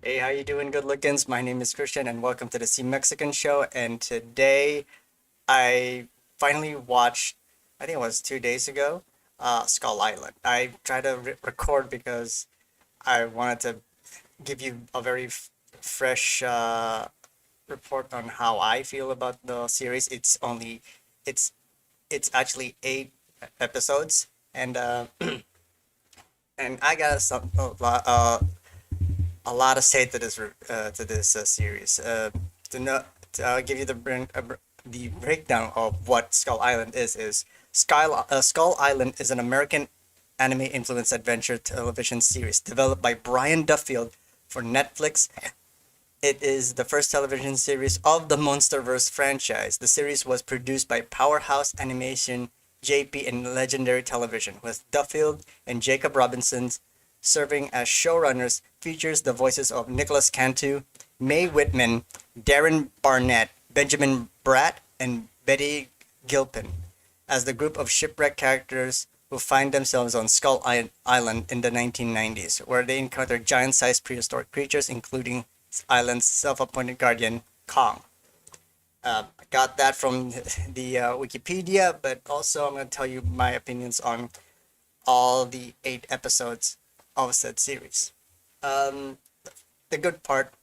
Hey, how you doing, good lookins? My name is Christian, and welcome to the See Mexican Show. And today, I finally watched. I think it was 2 days ago. Skull Island. I tried to record because I wanted to give you a very fresh report on how I feel about the series. It's it's actually 8 episodes, and and I got a lot to say to this series. To know, to give you the breakdown of what Skull Island is Skull Island is an American anime influenced adventure television series developed by Brian Duffield for Netflix. It is the first television series of the MonsterVerse franchise. The series was produced by Powerhouse Animation, JP, and Legendary Television, with Duffield and Jacob Robinson serving as showrunners. Features the voices of Nicholas Cantu, Mae Whitman, Darren Barnett, Benjamin Bratt, and Betty Gilpin as the group of shipwrecked characters who find themselves on Skull Island in the 1990s, where they encounter giant-sized prehistoric creatures, including island's self-appointed guardian, Kong. I got that from the Wikipedia, but also I'm going to tell you my opinions on all the 8 episodes of said series. Um, the good part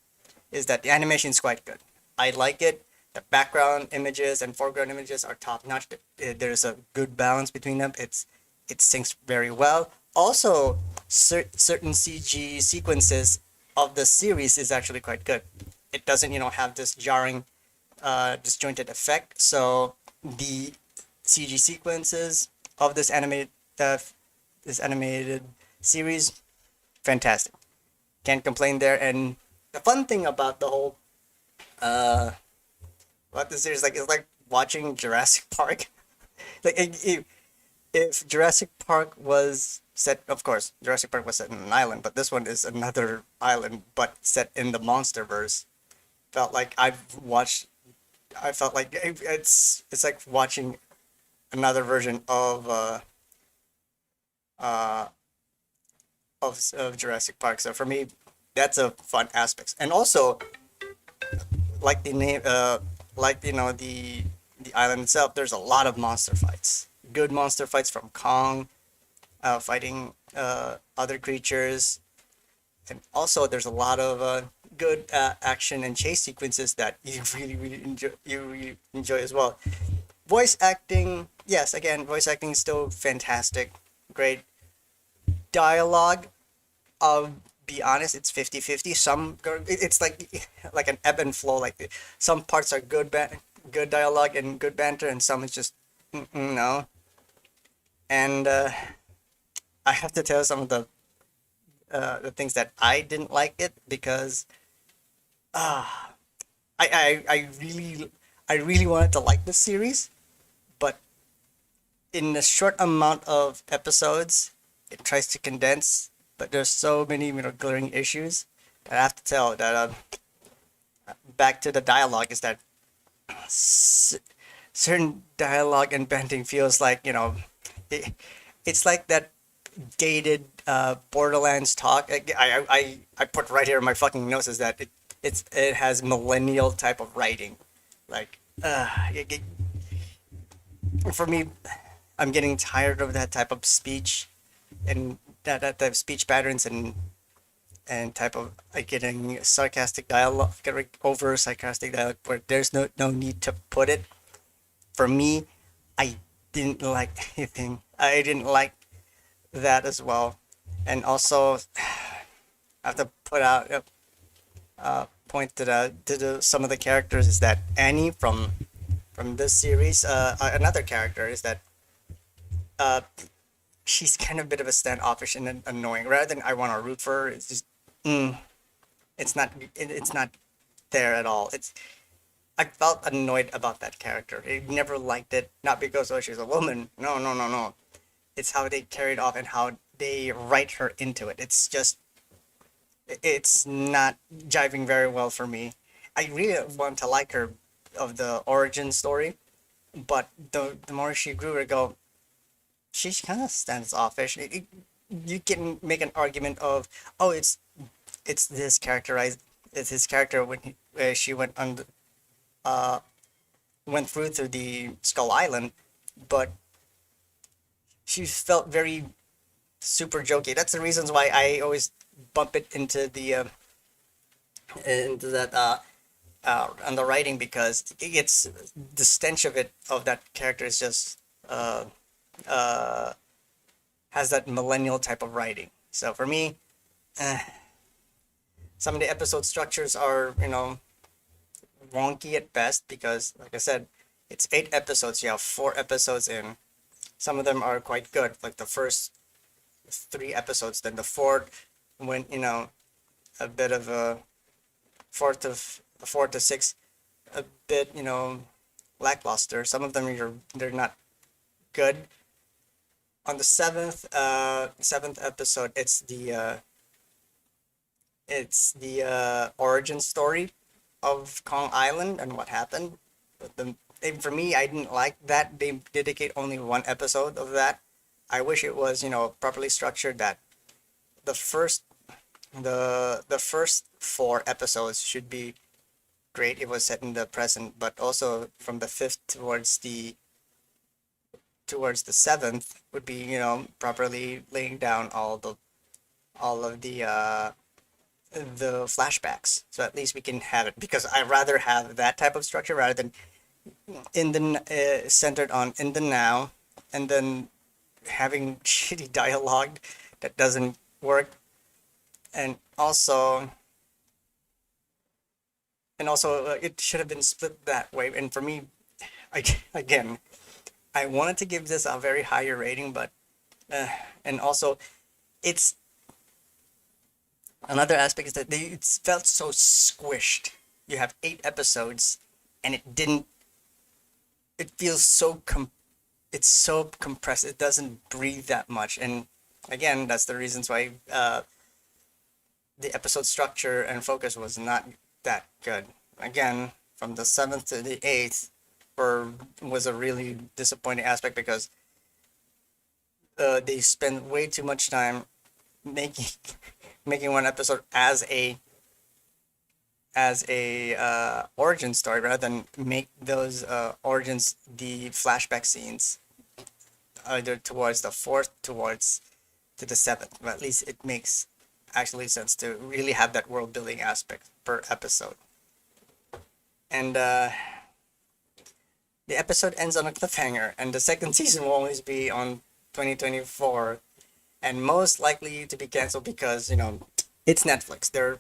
is that the animation is quite good. I like it. The background images and foreground images are top notch. There's a good balance between them. It syncs very well. Also, certain CG sequences of the series is actually quite good. It doesn't, have this jarring, disjointed effect. So the CG sequences of this animated series, fantastic. Can't complain there. And the fun thing about the whole uh about the series, like, it's like watching Jurassic Park. Like, if Jurassic Park was set, of course, Jurassic Park was set in an island, but this one is another island, but set in the MonsterVerse. Felt like I felt like it's like watching another version uh of Jurassic Park. So for me, that's a fun aspect. And also, like the name, like the island itself, there's a lot of monster fights. Good monster fights from Kong, fighting other creatures, and also there's a lot of good action and chase sequences that you really enjoy. You really enjoy as well. Voice acting, yes, again, voice acting is still fantastic, great. Dialogue, I'll be honest, it's 50-50. It's like an ebb and flow. Like, some parts are good dialogue and good banter, and some is just no. And I have to tell some of the things that I didn't like it, because I really wanted to like this series, but in a short amount of episodes, it tries to condense. But there's so many glaring issues that I have to tell that back to the dialogue is that s- certain dialogue and banting feels like it, it's like that dated Borderlands talk. I put right here in my fucking notes is that it has millennial type of writing, like for me, I'm getting tired of that type of speech, and that type of speech patterns, and type of, like, getting sarcastic dialogue, getting over sarcastic dialogue where there's no need to put it. For me, I didn't like anything. I didn't like that as well. And also, I have to put out a point some of the characters is that Annie from this series, another character is that uh, she's kind of a bit of a standoffish and annoying. Rather than I want to root for her, it's just mm, it's not there at all. I felt annoyed about that character. I never liked it, not because, oh, she's a woman. No, no, no, no. It's how they carried off and how they write her into it. It's not jiving very well for me. I really want to like her of the origin story, but the more she grew, I go, she kind of stands offish. You can make an argument of, oh, it's it's this characterized it's his character when she uh went through the Skull Island, but she felt very super jokey. That's the reasons why I always bump it into that on the writing, because it's the stench of that character is just uh uh has that millennial type of writing. So for me, uh, some of the episode structures are, wonky at best, because like I said, it's 8 episodes. You have 4 episodes in. Some of them are quite good, like the first 3 episodes. Then the fourth went, a bit of a four to six, a bit, lackluster. Some of them they're not good. On the seventh episode, it's the origin story of Kong Island and what happened. For me, I didn't like that they dedicate only 1 episode of that. I wish it was, properly structured, that the first the first 4 episodes should be great. It was set in the present, but also from the fifth towards the seventh would be, properly laying down all of the flashbacks, so at least we can have it, because I rather have that type of structure rather than centered on in the now, and then having shitty dialogue that doesn't work. And also and also it should have been split that way. And for me, I, again, I wanted to give this a very higher rating, but uh, and also it's another aspect is that it felt so squished. You have 8 episodes, and it feels it's so compressed. It doesn't breathe that much. And again, that's the reasons why the episode structure and focus was not that good. Again, from the seventh to the eighth was a really disappointing aspect, because they spend way too much time making making 1 episode as a origin story, rather than make those origins the flashback scenes, either towards the fourth, towards to the seventh. But at least it makes actually sense to really have that world building aspect per episode. And the episode ends on a cliffhanger, and the second season will always be on 2024, and most likely to be canceled, because it's Netflix. They're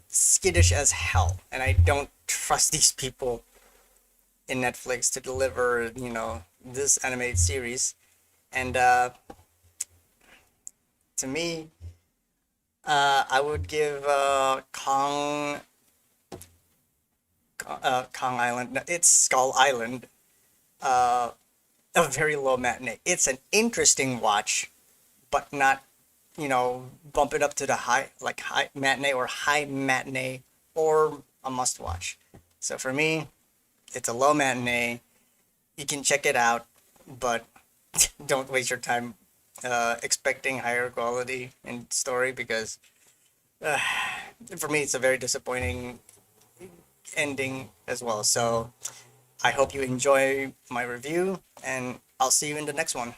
skittish as hell, and I don't trust these people in Netflix to deliver this animated series. And to me, I would give Kong Island. No, it's Skull Island. Uh, a very low matinee. It's an interesting watch, but not, bump it up to the high matinee or high matinee or a must watch. So for me, it's a low matinee. You can check it out, but don't waste your time expecting higher quality in story, because uh, for me, it's a very disappointing ending as well. So I hope you enjoy my review, and I'll see you in the next one.